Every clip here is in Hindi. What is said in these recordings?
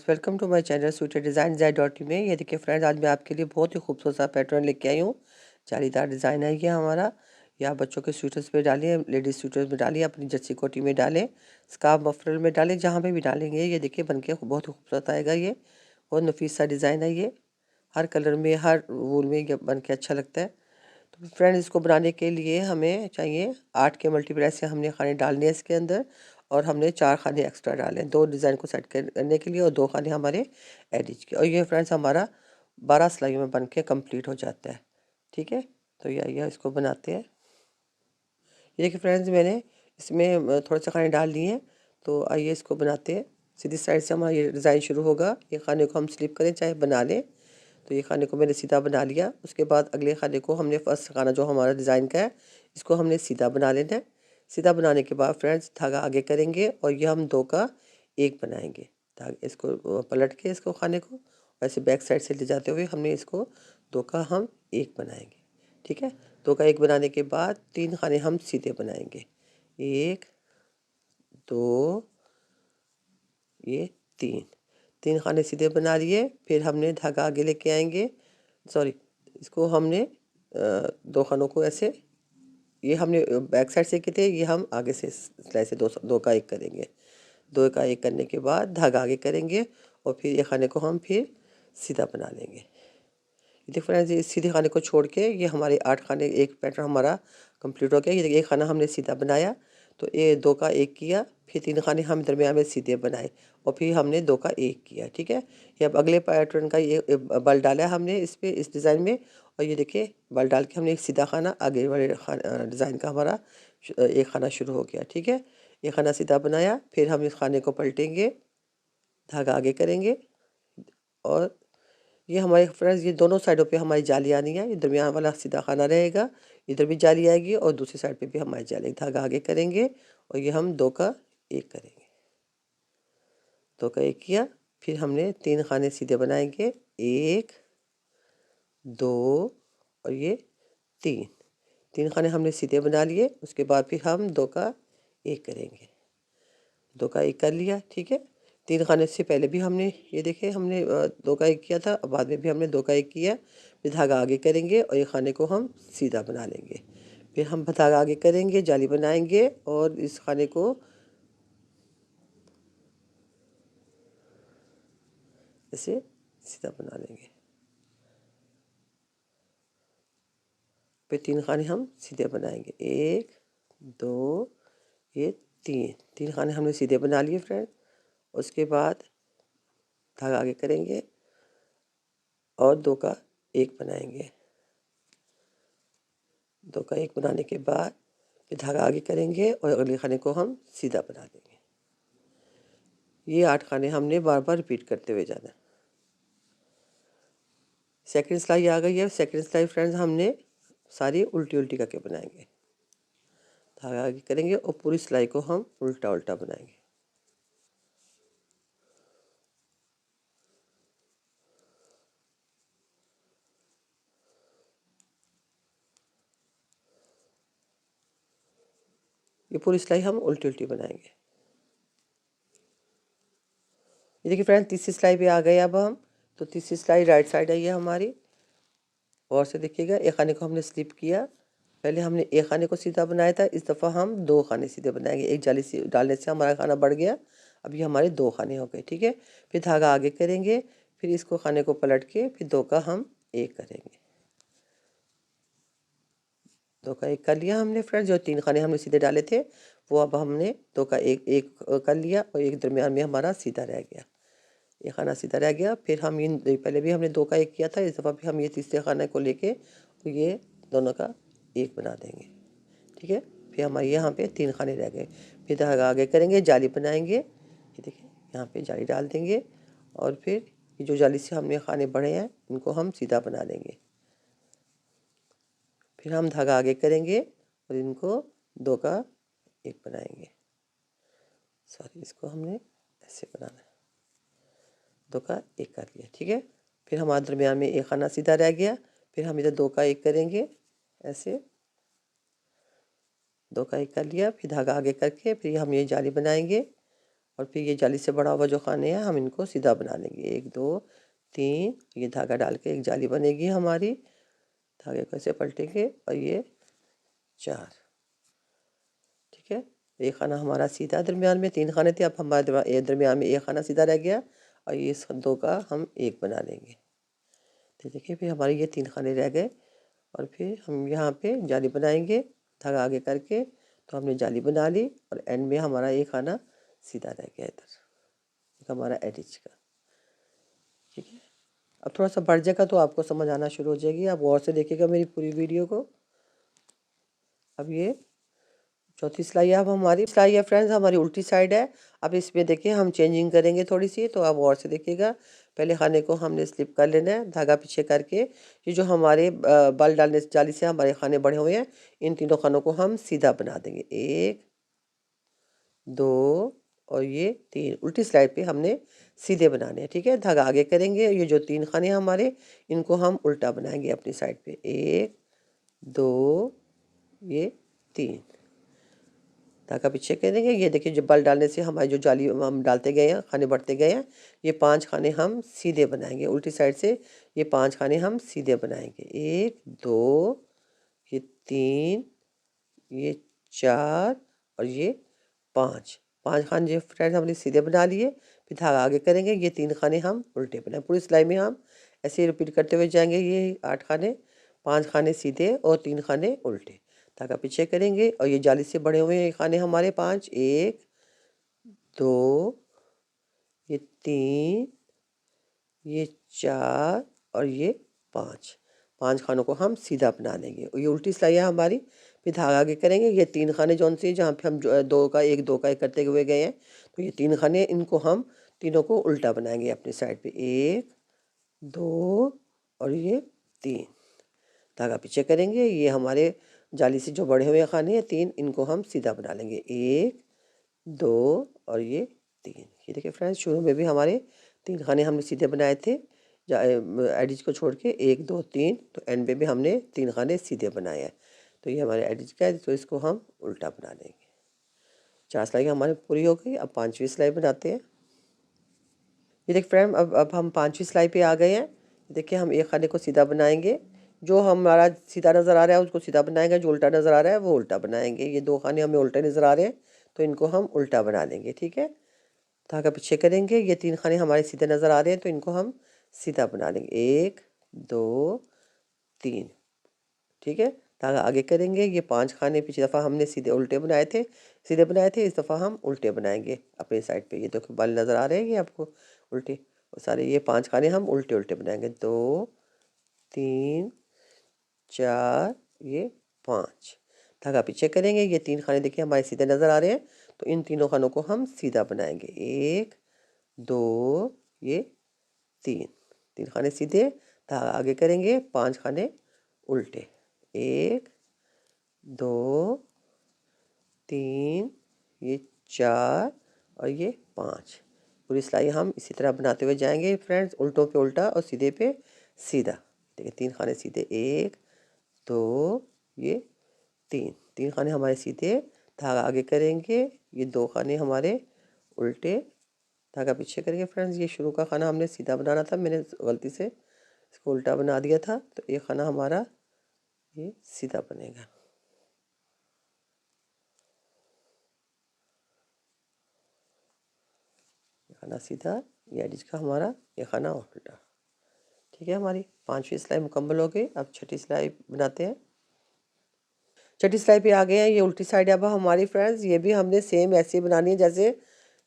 Friends, welcome to my channel sweater design Z.in में। ये देखिए फ्रेंड्स, आज मैं आपके लिए बहुत ही खूबसूरत सा पैटर्न लेके आई हूँ। जालीदार डिज़ाइन है ये हमारा। ये आप बच्चों के स्वेटर्स पे डालिए, लेडीज स्वेटर्स में डालिए, अपनी जर्सी कोटी में डालें, स्कार्फ मफलर में डालें, जहाँ पे भी डालेंगे ये देखिए बनके बहुत ही खूबसूरत आएगा। ये बहुत नफीस सा डिज़ाइन है। ये हर कलर में, हर वूल में ये बन के अच्छा लगता है। तो फ्रेंड्स, इसको बनाने के लिए हमें चाहिए 8 के मल्टीप्लाई से हमने खाने डालने हैं इसके अंदर, और हमने 4 खाने एक्स्ट्रा डाले हैं 2 डिज़ाइन को सेट करने के लिए, और 2 खाने हमारे एडिज के। और ये फ्रेंड्स हमारा 12 सिलाइयों में बन के कम्प्लीट हो जाता है। ठीक है, तो ये इसको बनाते हैं। ये देखिए फ्रेंड्स, मैंने इसमें थोड़े से खाने डाल लिए हैं। तो आइए इसको बनाते हैं। सीधी साइड से हमारा ये डिज़ाइन शुरू होगा। ये खाने को हम स्लिप करें चाहे बना लें। तो ये खाने को मैंने सीधा बना लिया। उसके बाद अगले खाने को हमने फर्स्ट खाना जो हमारा डिज़ाइन का है, इसको हमने सीधा बना लेना है। सीधा बनाने के बाद फ्रेंड्स धागा आगे करेंगे और ये हम 2 का 1 बनाएंगे। धागे इसको पलट के इसको खाने को ऐसे बैक साइड से ले जाते हुए हमने इसको 2 का हम 1 बनाएंगे। ठीक है, 2 का 1 बनाने के बाद 3 खाने हम सीधे बनाएंगे। 1 2, ये 3 खाने सीधे बना लिए। फिर हमने धागा आगे लेके आएंगे, सॉरी, इसको हमने 2 खानों को ऐसे, ये हमने बैक साइड से किए थे, ये हम आगे से सिलाई से 2 का 1 करेंगे। 2 का 1 करने के बाद धागा आगे करेंगे और फिर ये खाने को हम फिर सीधा बना लेंगे। ये देखो फ्रेंड्स, इस सीधे खाने को छोड़ के ये हमारे 8 खाने, एक पैटर्न हमारा कंप्लीट हो गया। ये देखिए, एक खाना हमने सीधा बनाया, तो ये 2 का 1 किया, फिर 3 खाने हम दरमियान में सीधे बनाए और फिर हमने 2 का 1 किया। ठीक है, ये अब अगले पैटर्न का ये बल डाला है हमने इस पे, इस डिज़ाइन में। और ये देखिए बल डाल के हमने एक सीधा खाना आगे वाले डिज़ाइन का हमारा एक खाना शुरू हो गया। ठीक है, ये खाना सीधा बनाया, फिर हम इस खाने को पलटेंगे, धागा आगे करेंगे, और ये हमारे फ्रेंड्स, ये दोनों साइडों पे हमारी जाली आनी है। ये दरमियान वाला सीधा खाना रहेगा, इधर भी जाली आएगी और दूसरी साइड पे भी हमारी जाली। धागा आगे करेंगे और ये हम 2 का 1 करेंगे। 2 का 1 किया, फिर हमने 3 खाने सीधे बनाएंगे, 1 2 और ये 3 खाने हमने सीधे बना लिए। उसके बाद फिर हम 2 का 1 करेंगे। 2 का 1 कर लिया। ठीक है, 3 खाने से पहले भी हमने ये देखे, हमने 2 का 1 किया था, बाद में भी हमने 2 का 1 किया। फिर धागा आगे करेंगे और ये खाने को हम सीधा बना लेंगे। फिर हम धागा आगे करेंगे, जाली बनाएंगे और इस खाने को ऐसे सीधा बना लेंगे। फिर 3 खाने हम सीधे बनाएंगे, 1 2, ये 3 खाने हमने सीधे बना लिए फ्रेंड। उसके बाद धागा आगे करेंगे और 2 का 1 बनाएंगे। 2 का 1 बनाने के बाद फिर धागा आगे करेंगे और अगले खाने को हम सीधा बना देंगे। ये 8 खाने हमने बार बार रिपीट करते हुए जाना। सेकंड सिलाई आ गई है। सेकंड सिलाई फ्रेंड्स हमने सारी उल्टी उल्टी करके बनाएंगे। धागा आगे करेंगे और पूरी सिलाई को हम उल्टा उल्टा बनाएंगे। ये पूरी सिलाई हम उल्टी उल्टी बनाएंगे। ये देखिए फ्रेंड, तीसरी सिलाई पे आ गए अब हम। तो तीसरी सिलाई राइट साइड है ये हमारी। और से देखिएगा, एक खाने को हमने स्लिप किया। पहले हमने एक खाने को सीधा बनाया था, इस दफ़ा हम 2 खाने सीधे बनाएंगे। एक जाली से डालने से हमारा खाना बढ़ गया, अब ये हमारे 2 खाने हो गए। ठीक है, फिर धागा आगे करेंगे, फिर इसको खाने को पलट के फिर 2 का हम 1 करेंगे। 2 का 1 कर लिया हमने फ्रेंड। जो 3 खाने हमने सीधे डाले थे वो अब हमने 2 का 1 कर लिया और एक दरमियान में हमारा सीधा रह गया। ये खाना सीधा रह गया। फिर हम इन पहले भी हमने 2 का 1 किया था, इस दफ़ा भी हम ये तीसरे खाने को लेके ये दोनों का 1 बना देंगे। ठीक है, फिर हमारे यहाँ पे 3 खाने रह गए। फिर धागा आगे करेंगे, जाली बनाएंगे। ये देखिए, यहाँ पे जाली डाल देंगे और फिर ये जो जाली से हमने खाने बढ़े हैं इनको हम सीधा बना देंगे। फिर हम धागा आगे करेंगे और इनको 2 का 1 बनाएंगे। सॉरी, इसको हमने ऐसे बनाना है। 2 का 1 कर लिया। ठीक है, फिर हमारे दरमियान में एक खाना सीधा रह गया। फिर हम इधर 2 का 1 करेंगे, ऐसे 2 का 1 कर लिया। फिर धागा आगे करके फिर हम ये जाली बनाएंगे और फिर ये जाली से बड़ा हुआ जो खाने हैं हम इनको सीधा बना लेंगे। 1 2 3, ये धागा डाल के एक जाली बनेगी हमारी, धागे को ऐसे पलटेंगे और ये 4। ठीक है, एक खाना हमारा सीधा दरमियान में, 3 खाने थे, अब हमारे दरमियान में एक खाना सीधा रह गया और ये इस 2 का हम एक बना लेंगे। तो देखिए फिर हमारे ये 3 खाने रह गए और फिर हम यहाँ पे जाली बनाएंगे, धागा आगे करके। तो हमने जाली बना ली और एंड में हमारा एक खाना सीधा रह गया इधर, एक हमारा एडिज का। ठीक है, अब थोड़ा सा बढ़ जाएगा तो आपको समझ आना शुरू हो जाएगी, आप गौर से देखिएगा मेरी पूरी वीडियो को। अब ये चौथी सिलाई अब हमारी सिलाई है फ्रेंड्स, हमारी उल्टी साइड है। अब इसमें देखिए हम चेंजिंग करेंगे थोड़ी सी, तो आप गौर से देखिएगा। पहले खाने को हमने स्लिप कर लेना है, धागा पीछे करके। ये जो हमारे बल डालने जाली से हमारे खाने बढ़े हुए हैं, इन तीनों खानों को हम सीधा बना देंगे। 1 2 और ये 3 उल्टी साइड पे हमने सीधे बनाने हैं। ठीक है, धागा आगे करेंगे, ये जो 3 खाने हैं हमारे, इनको हम उल्टा बनाएंगे अपनी साइड पे। 1 2 ये 3, धागा पीछे करेंगे। ये देखिए जो बल डालने से हमारी जो जाली हम डालते गए हैं, खाने बढ़ते गए हैं, ये 5 खाने हम सीधे बनाएंगे उल्टी साइड से। ये 5 खाने हम सीधे बनाएंगे। 1 2 ये 3 ये 4 और ये 5। 5 खाने जो फ्रेंड हमने सीधे बना लिए, फिर धागा आगे करेंगे, ये 3 खाने हम उल्टे बनाए। पूरी सिलाई में हम ऐसे ही रिपीट करते हुए जाएंगे। ये 8 खाने, 5 खाने सीधे और 3 खाने उल्टे, धागा पीछे करेंगे और ये जाली से बड़े हुए खाने हमारे 5। 1 2 ये 3 ये 4 और ये 5। 5 खानों को हम सीधा बना लेंगे और ये उल्टी सिलाई है हमारी। फिर धागा आगे करेंगे, ये 3 खाने जौन से जहाँ पे हम 2 का 1 2 का 1 करते हुए गए हैं, तो ये 3 खाने, इनको हम तीनों को उल्टा बनाएंगे अपनी साइड पे। 1 2 और ये 3, धागा पीछे करेंगे। ये हमारे जाली से जो बड़े हुए खाने हैं 3, इनको हम सीधा बना लेंगे। 1 2 और ये 3। ये देखिए फ्रेंड्स, शुरू में भी हमारे 3 खाने हमने सीधे बनाए थे एडिज को छोड़ के, 1 2 3, तो एंड में भी हमने 3 खाने सीधे बनाए हैं। तो ये हमारे एडिज का है, तो इसको हम उल्टा बना लेंगे। 4 सिलाई हमारी पूरी हो गई। अब 5वीं सिलाई बनाते हैं। ये देखिए फ्रेंड, अब हम 5वीं सिलाई पे आ गए हैं। देखिए हम एक खाने को सीधा बनाएंगे, जो हमारा सीधा नज़र आ रहा है उसको सीधा बनाएंगे, जो उल्टा नज़र आ रहा है वो उल्टा बनाएंगे। ये 2 खाने हमें उल्टे नज़र आ रहे हैं, तो इनको हम उल्टा बना लेंगे। ठीक है, धागा पीछे करेंगे। ये 3 खाने हमारे सीधे नज़र आ रहे हैं, तो इनको हम सीधा बना लेंगे। 1 2 3। ठीक है, धागा आगे करेंगे। ये 5 खाने पिछली दफ़ा हमने सीधे उल्टे बनाए थे, सीधे बनाए थे, इस दफ़ा हम उल्टे बनाएंगे अपनी साइड पे। ये देखो बाल नज़र आ रहे हैं ये आपको उल्टे, और सारे ये 5 खाने हम उल्टे उल्टे बनाएंगे। 2 3 4 ये 5, धागा पीछे करेंगे। ये 3 खाने देखिए हमारे सीधे नज़र आ रहे हैं, तो इन तीनों खानों को हम सीधा बनाएंगे। 1 2 ये 3, 3 खाने सीधे, धागा आगे करेंगे, 5 खाने उल्टे। 1 2 3 ये 4 और ये 5। पूरी सिलाई हम इसी तरह बनाते हुए जाएंगे फ्रेंड्स, उल्टों पे उल्टा और सीधे पे सीधा। देखिए 3 खाने सीधे, 1 2 ये 3, 3 खाने हमारे सीधे, धागा आगे करेंगे। ये 2 खाने हमारे उल्टे, धागा पीछे करेंगे। फ्रेंड्स, ये शुरू का खाना हमने सीधा बनाना था, मैंने गलती से इसको उल्टा बना दिया था, तो ये खाना हमारा ये सीधा बनेगा। ये खाना सीधा, ये जिसका हमारा ये खाना उल्टा। ठीक है, हमारी 5वीं सिलाई मुकम्मल हो गई। अब 6ठी सिलाई बनाते हैं। 6ठी सिलाई पे आ गए हैं, ये उल्टी साइड अब हमारी फ्रेंड्स, ये भी हमने सेम ऐसे ही बनानी है जैसे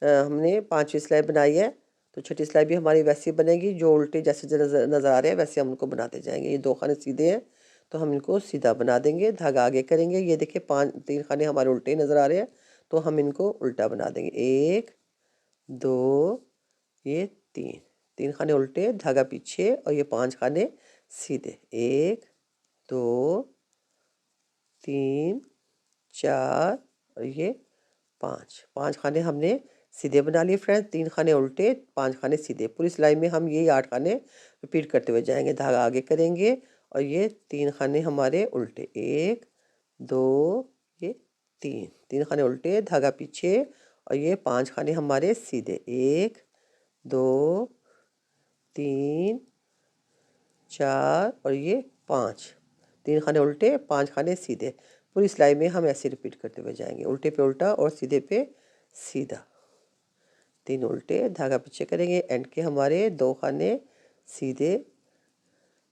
हमने 5वीं सिलाई बनाई है। तो 6ठी सिलाई भी हमारी वैसी बनेगी, जो उल्टे जैसे नज़र आ रहे हैं वैसे हम उनको बनाते जाएंगे। ये 2 खाने सीधे हैं, तो हम इनको सीधा बना देंगे, धागा आगे करेंगे। ये देखिए 3 खाने हमारे उल्टे नज़र आ रहे हैं, तो हम इनको उल्टा बना देंगे। 1 2 ये 3, 3 खाने उल्टे, धागा पीछे और ये 5 खाने सीधे। 1 2 3 4 और ये 5, 5 खाने हमने सीधे बना लिए फ्रेंड्स, 3 खाने उल्टे, 5 खाने सीधे। पूरी सिलाई में हम यही 8 खाने रिपीट करते हुए जाएंगे, धागा आगे करेंगे और ये 3 खाने हमारे उल्टे। 1 2 ये 3, 3 खाने उल्टे, धागा पीछे और ये 5 खाने हमारे सीधे, 1 2 3 4 और ये 5, 3 खाने उल्टे 5 खाने सीधे। पूरी सिलाई में हम ऐसे रिपीट करते हुए जाएंगे, उल्टे पे उल्टा और सीधे पे सीधा। 3 उल्टे, धागा पीछे करेंगे, एंड के हमारे 2 खाने सीधे,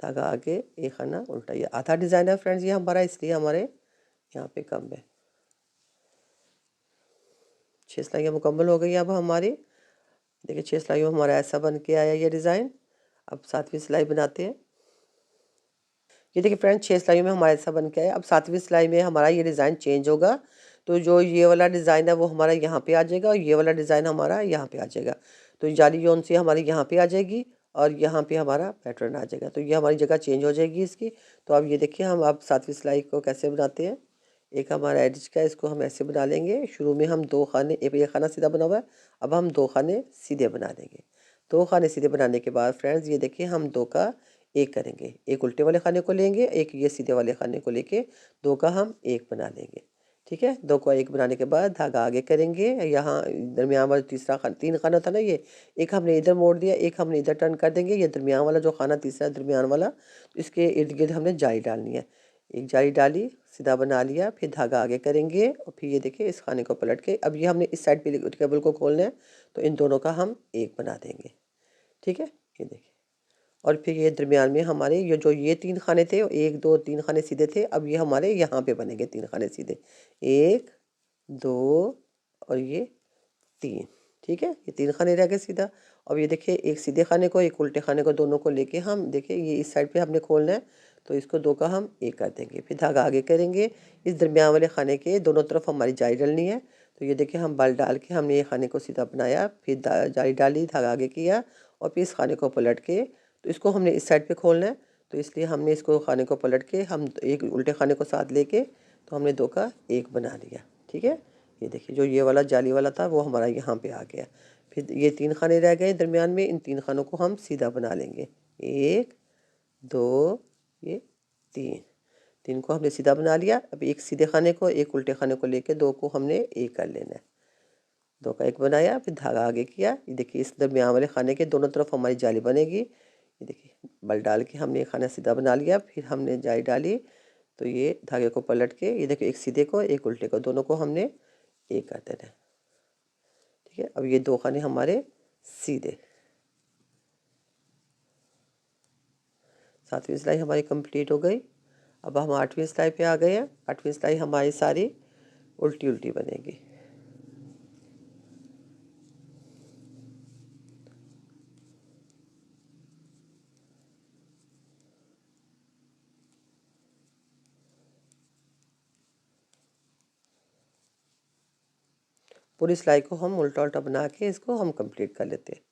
धागा आगे, 1 खाना उल्टा। ये आधा डिज़ाइन है फ्रेंड्स ये हमारा, इसलिए हमारे यहाँ पे कम है। 6 सिलाइयाँ मुकम्मल हो गई अब हमारी। देखिए 6 सिलाइयों में हमारा ऐसा बन के आया ये डिज़ाइन। अब 7वीं सिलाई बनाते हैं। ये देखिए फ्रेंड्स 6 सिलाइयों में हमारा ऐसा बन के आया। अब 7वीं सिलाई में हमारा ये डिज़ाइन चेंज होगा। तो जो ये वाला डिज़ाइन है वो हमारा यहाँ पे आ जाएगा और ये वाला डिज़ाइन हमारा यहाँ पे आ जाएगा। तो जाली जौन सी हमारी यहाँ पे आ जाएगी और यहाँ पे हमारा पैटर्न आ जाएगा। तो ये हमारी जगह चेंज हो जाएगी इसकी। तो अब ये देखिए हम अब 7वीं सिलाई को कैसे बनाते हैं। एक हमारा एडिज का है, इसको हम ऐसे बना लेंगे। शुरू में हम 2 खाने, एक खाना सीधा बना हुआ है, अब हम 2 खाने सीधे बना देंगे। 2 खाने सीधे बनाने के बाद फ्रेंड्स ये देखिए हम 2 का 1 करेंगे, एक उल्टे वाले खाने को लेंगे, एक ये सीधे वाले खाने को लेके 2 का हम 1 बना लेंगे। ठीक है, 2 का 1 बनाने के बाद धागा आगे करेंगे। यहाँ दरमियान वाला तीसरा खाना, 3 खाना था ना ये, एक हमने इधर मोड़ दिया, एक हमने इधर टर्न कर देंगे। ये दरमियान वाला जो खाना तीसरा दरमियान वाला, इसके इर्द गिर्द हमने जाली डालनी है। एक जाली डाली, सीधा बना लिया, फिर धागा आगे करेंगे और फिर ये देखिए इस खाने को पलट के, अब ये हमने इस साइड पे केबल को खोलना है, तो इन दोनों का हम 1 बना देंगे। ठीक है, ये देखिए। और फिर ये दरमियान में हमारे ये जो ये 3 खाने थे, 1 2 3 खाने सीधे थे, अब ये हमारे यहाँ पे बनेंगे 3 खाने सीधे, 1 2 और ये 3। ठीक है, ये 3 खाने रह गए सीधा। अब ये देखिए एक सीधे खाने को, एक उल्टे खाने को, दोनों को लेके हम देखिए ये इस साइड पे हमने खोलना है, तो इसको 2 का हम 1 कर देंगे। फिर धागा आगे करेंगे, इस दरमियान वाले खाने के दोनों तरफ हमारी जाली डलनी है। तो ये देखिए हम बल डाल के हमने ये खाने को सीधा बनाया, फिर जाली डाली, धागा आगे किया और फिर इस खाने को पलट के, तो इसको हमने इस साइड पे खोलना है, तो इसलिए हमने इसको खाने को पलट के हम एक उल्टे खाने को साथ लेके, तो हमने 2 का 1 बना लिया। ठीक है, ये देखिए जो ये वाला जाली वाला था वो हमारा यहाँ पे आ गया। फिर ये 3 खाने रह गए दरमियान में, इन 3 खानों को हम सीधा बना लेंगे, 1 2 ये 3, 3 को हमने सीधा बना लिया। अब एक सीधे खाने को, एक उल्टे खाने को लेके 2 को हमने 1 कर लेना है। 2 का 1 बनाया, फिर धागा आगे किया। ये देखिए इस दरमियान वाले खाने के दोनों तरफ हमारी जाली बनेगी। ये देखिए बल डाल के हमने ये खाना सीधा बना लिया, फिर हमने जाली डाली, तो ये धागे को पलट के ये देखिए एक सीधे को, एक उल्टे को, दोनों को हमने 1 कर देना है। ठीक है, अब ये 2 खाने हमारे सीधे। 7वीं सिलाई हमारी कंप्लीट हो गई। अब हम 8वीं सिलाई पे आ गए हैं। 8वीं सिलाई हमारी सारी उल्टी उल्टी बनेगी। पूरी सिलाई को हम उल्टा उल्टा बना के इसको हम कंप्लीट कर लेते हैं।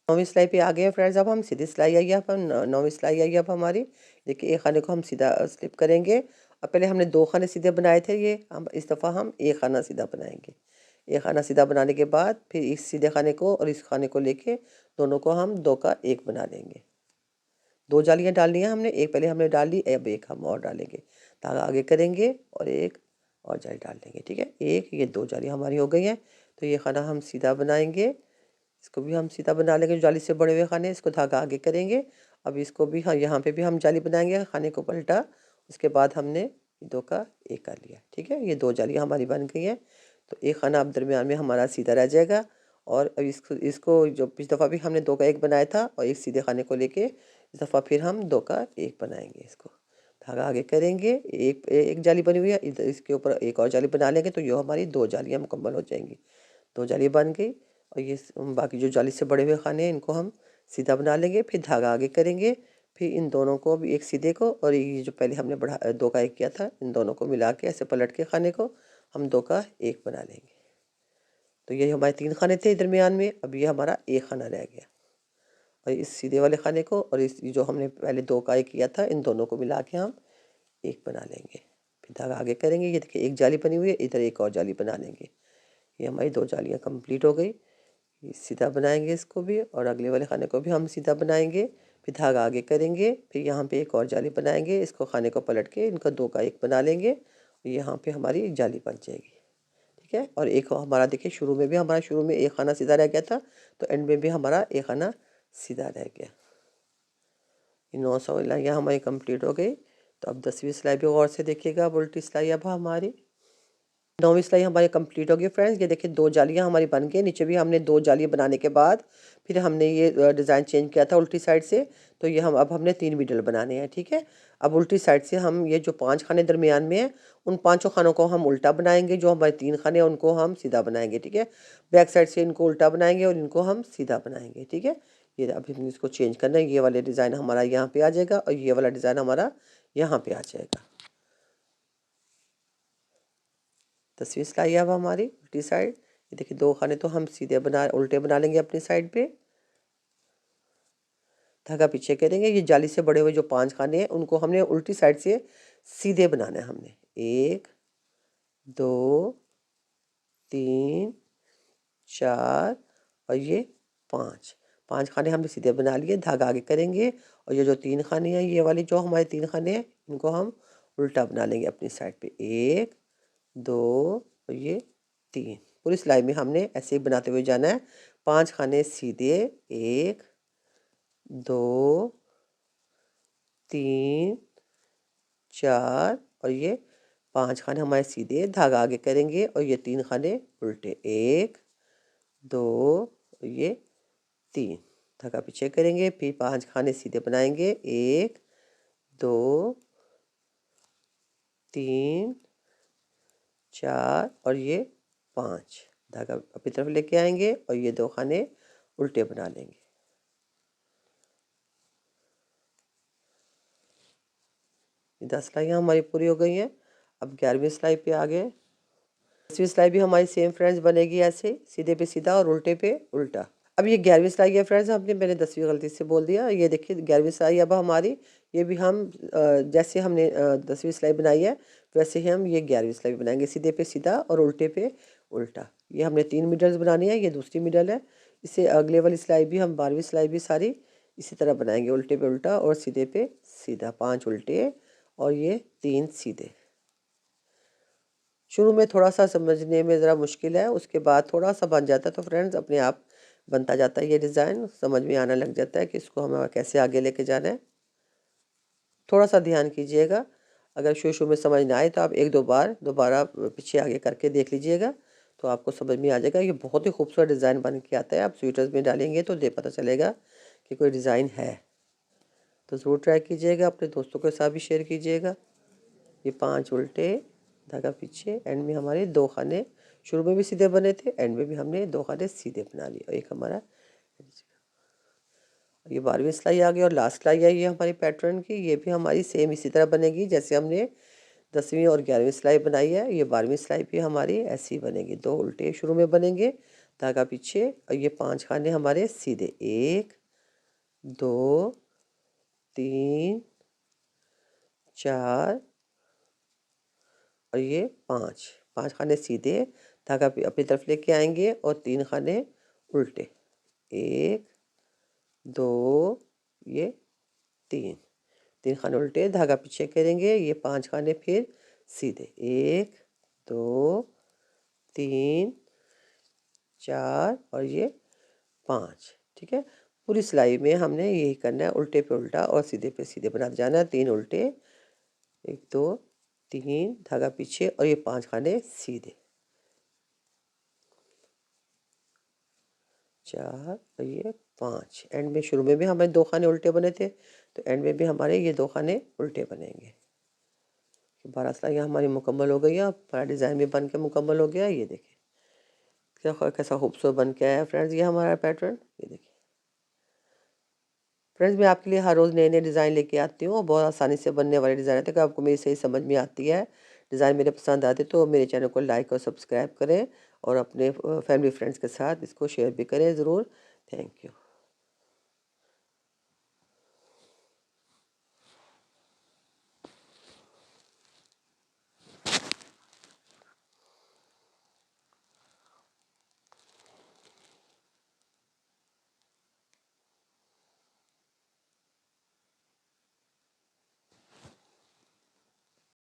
9वीं सिलाई पे आ गए हैं फ्रेंड्स। अब हम सीधी सिलाई आई है, अब हम 9वीं सिलाई आई है अब हमारी। देखिए एक खाने को हम सीधा स्लिप करेंगे, और पहले हमने 2 खाने सीधे बनाए थे, ये हम इस दफ़ा हम 1 खाना सीधा बनाएंगे। 1 खाना सीधा बनाने के बाद फिर इस सीधे खाने को और इस खाने को लेके दोनों को हम 2 का 1 बना लेंगे। 2 जालियाँ डालनी है हमने, एक पहले हमने डाल ली, अब एक हम और डालेंगे। धागा आगे करेंगे और एक और जाली डाल देंगे। ठीक है, एक ये 2 जाली हमारी हो गई हैं। तो ये खाना हम सीधा बनाएंगे, इसको भी हम सीधा बना लेंगे। जाली से बड़े हुए खाने, इसको धागा आगे करेंगे। अब इसको भी हाँ यहाँ पे भी हम जाली बनाएंगे, खाने को पलटा, उसके बाद हमने 2 का 1 कर लिया। ठीक है, ये 2 जालियाँ हमारी बन गई हैं। तो एक खाना अब दरमियान में हमारा सीधा रह जाएगा। और अब इसको इसको जो पिछली दफ़ा भी हमने 2 का 1 बनाया था, और एक सीधे खाने को लेके इस दफ़ा फिर हम 2 का 1 बनाएंगे। इसको धागा आगे करेंगे, एक जाली बनी हुई है, इधर इसके ऊपर एक और जाली बना लेंगे, तो ये हमारी 2 जालियाँ मुकम्मल हो जाएंगी। 2 जाली बन गई। और ये बाकी जो जाली से बड़े हुए खाने हैं इनको हम सीधा बना लेंगे, फिर धागा आगे करेंगे, फिर इन दोनों को भी, एक सीधे को और ये जो पहले हमने बढ़ा 2 का 1 किया था, इन दोनों को मिला के ऐसे पलट के खाने को हम 2 का 1 बना लेंगे। तो ये हमारे 3 खाने थे दरमियान में, अब ये हमारा 1 खाना रह गया। और इस सीधे वाले खाने को और इस जो हमने पहले 2 का 1 किया था, इन दोनों को मिला के हम 1 बना लेंगे। फिर धागा आगे करेंगे, ये देखिए एक जाली बनी हुई है, इधर एक और जाली बना लेंगे। ये हमारी 2 जालियाँ कंप्लीट हो गई। ये सीधा बनाएंगे इसको भी, और अगले वाले खाने को भी हम सीधा बनाएंगे। फिर धागा आगे करेंगे, फिर यहाँ पे एक और जाली बनाएंगे, इसको खाने को पलट के इनका 2 का 1 बना लेंगे, और यहाँ पे हमारी जाली बन जाएगी। ठीक है। और एक हमारा देखिए शुरू में भी हमारा शुरू में एक खाना सीधा रह गया था, तो एंड में भी हमारा एक खाना सीधा रह गया। 9 सिलाइयाँ हमारी कंप्लीट हो गई। तो अब 10वीं सिलाई भी गौर से देखिएगा। अब उल्टी सिलाई अब हमारी 9वीं सिलाई हमारी कंप्लीट हो गई फ्रेंड्स। ये देखिए 2 जालियाँ हमारी बन गई। नीचे भी हमने 2 जाली बनाने के बाद फिर हमने ये डिज़ाइन चेंज किया था उल्टी साइड से, तो ये हम अब हमने 3 मिडल बनाने हैं, ठीक है। अब उल्टी साइड से हम ये जो 5 खाने दरमियान में हैं, उन 5 खानों को हम उल्टा बनाएंगे। जो हमारे 3 खाने हैं उनको हम सीधा बनाएंगे, ठीक है। बैक साइड से इनको उल्टा बनाएंगे और इनको हम सीधा बनाएंगे, ठीक है। ये अभी हम इसको चेंज करना है। ये वाले डिज़ाइन हमारा यहाँ पे आ जाएगा और ये वाला डिज़ाइन हमारा यहाँ पे आ जाएगा। 10वीं सिलाई अब हमारी उल्टी साइड। ये देखिए 2 खाने तो हम सीधे उल्टे बना लेंगे अपनी साइड पे। धागा पीछे करेंगे। ये जाली से बड़े हुए जो 5 खाने हैं उनको हमने उल्टी साइड से सीधे बनाना है हमने। 1 2 3 4 और ये 5 खाने हमने सीधे बना लिए। धागा आगे करेंगे और ये जो 3 खाने हैं, ये वाली जो हमारे 3 खाने हैं, इनको हम उल्टा बना लेंगे अपनी साइड पे। 1 2 और ये 3। पूरी सिलाई में हमने ऐसे ही बनाते हुए जाना है। 5 खाने सीधे, 1 2 3 4 और ये 5 खाने हमारे सीधे। धागा आगे करेंगे और ये 3 खाने उल्टे। 1 2 और ये 3। धागा पीछे करेंगे, फिर 5 खाने सीधे बनाएंगे। 1 2 3 4 और ये 5। धागा अपनी तरफ लेके आएंगे और ये 2 खाने उल्टे बना लेंगे। 10 सिलाइयाँ हमारी पूरी हो गई हैं। अब 11वीं सिलाई पे आ गए। 10वीं सिलाई भी हमारी सेम फ्रेंड्स बनेगी ऐसे, सीधे पे सीधा और उल्टे पे उल्टा। अब ये 11वीं सिलाई है फ्रेंड्स, मैंने 10वीं गलती से बोल दिया। ये देखिए 11वीं सिलाई अब हमारी, ये भी हम जैसे हमने 10वीं सिलाई बनाई है वैसे ही हम ये 11वीं सिलाई भी बनाएंगे। सीधे पे सीधा और उल्टे पे उल्टा। ये हमने 3 मिडल्स बनानी है, ये दूसरी मिडल है। इससे अगले वाली सिलाई भी हम 12वीं सिलाई भी सारी इसी तरह बनाएंगे, उल्टे पे उल्टा और सीधे पे सीधा। 5 उल्टे और ये 3 सीधे। शुरू में थोड़ा सा समझने में ज़रा मुश्किल है, उसके बाद थोड़ा सा बन जाता है तो फ्रेंड्स अपने आप बनता जाता है। ये डिज़ाइन समझ में आने लग जाता है कि इसको हमें कैसे आगे लेके जाना है। थोड़ा सा ध्यान कीजिएगा। अगर शुरू में समझ ना आए तो आप 1-2 बार दोबारा पीछे आगे करके देख लीजिएगा, तो आपको समझ में आ जाएगा। ये बहुत ही खूबसूरत डिज़ाइन बन के आता है। आप स्वेटर्स में डालेंगे तो पता चलेगा कि कोई डिज़ाइन है। तो ज़रूर ट्राई कीजिएगा, अपने दोस्तों के साथ भी शेयर कीजिएगा। ये 5 उल्टे, धागा पीछे, एंड में हमारे 2 खाने शुरू में भी सीधे बने थे, एंड में भी हमने 2 खाने सीधे बना लिए और एक हमारा। ये 12वीं सिलाई आ गई और लास्ट सिलाई है ये हमारी पैटर्न की। ये भी हमारी सेम इसी तरह बनेगी जैसे हमने 10वीं और 11वीं सिलाई बनाई है। ये 12वीं सिलाई भी हमारी ऐसी ही बनेगी। 2 उल्टे शुरू में बनेंगे, धागा पीछे और ये 5 खाने हमारे सीधे। 1 2 3 4 और ये 5 खाने सीधे। धागा अपनी तरफ लेके आएंगे और 3 खाने उल्टे। 1 2 ये 3 खाने उल्टे, धागा पीछे करेंगे। ये 5 खाने फिर सीधे। 1 2 3 4 और ये 5, ठीक है। पूरी सिलाई में हमने यही करना है, उल्टे पे उल्टा और सीधे पे सीधे बनाते जाना है। 3 उल्टे, 1 2 3, धागा पीछे और ये 5 खाने सीधे। 4 और ये 5। एंड में शुरू में भी हमारे 2 खाने उल्टे बने थे, तो एंड में भी हमारे ये 2 खाने उल्टे बनेंगे। 12 सिलाइयाँ हमारी मुकम्मल हो गई है। हमारा डिज़ाइन भी बन के मुकम्मल हो गया। ये देखिए क्या कैसा खूबसूरत बन के आया है फ्रेंड्स ये हमारा पैटर्न। ये देखिए फ्रेंड्स, मैं आपके लिए हर रोज़ नए नए डिज़ाइन लेके आती हूँ और बहुत आसानी से बनने वाले डिज़ाइन आते हैं। अगर आपको मेरी सही समझ में आती है, डिज़ाइन मेरे पसंद आते तो मेरे चैनल को लाइक और सब्सक्राइब करें और अपने फैमिली फ्रेंड्स के साथ इसको शेयर भी करें ज़रूर। Thank you.